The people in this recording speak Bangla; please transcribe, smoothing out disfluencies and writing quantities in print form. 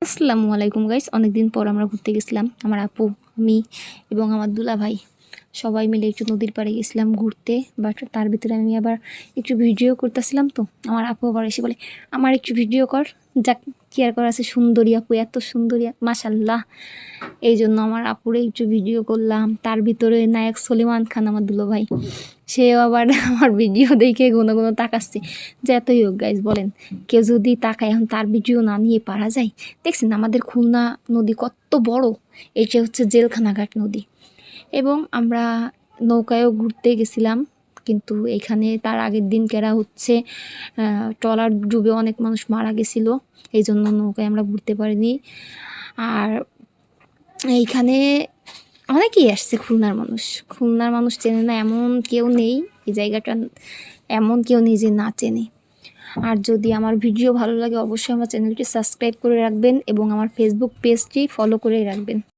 আসসালামু আলাইকুম গাইস। অনেকদিন পর আমরা ঘুরতে গেছিলাম, আমার আপু, আমি এবং আমার দুলা ভাই সবাই মিলে একটু নদীর পাড়ে গেছিলাম ঘুরতে। বাট তার ভিতরে আমি আবার একটু ভিডিও করতেছিলাম, তো আমার আপু আবার এসে বলে আমার একটু ভিডিও কর। যাক, কি আর করা আছে, সুন্দরী আপু, এত সুন্দরী মাশাল্লাহ। এই জন্য আমার আপুরে একটু ভিডিও করলাম। তার ভিতরে নায়ক সলিমান খান, আমার দুলো ভাই, সেও আবার আমার ভিডিও দেখে কোনো কোনো তাকাচ্ছে। যে এতই হোক গাইজ, বলেন কেউ যদি তাকায়, এখন তার ভিডিও না নিয়ে পারা যায়? দেখছেন আমাদের খুলনা নদী কত বড়, এটা হচ্ছে জেলখানাঘাট নদী। এবং আমরা নৌকায়ও ঘুরতে গেছিলাম, কিন্তু এখানে তার আগের দিন কেরা হচ্ছে ট্রলার ডুবে অনেক মানুষ মারা গেছিলো, এই জন্য নৌকায় আমরা ঘুরতে পারিনি। আর এইখানে অনেকেই আসছে খুলনার মানুষ চেনে না এমন কেউ নেই, এই জায়গাটা এমন কেউ নেই যে না চেনে। আর যদি আমার ভিডিও ভালো লাগে অবশ্যই আমার চ্যানেলটি সাবস্ক্রাইব করে রাখবেন এবং আমার ফেসবুক পেজটি ফলো করে রাখবেন।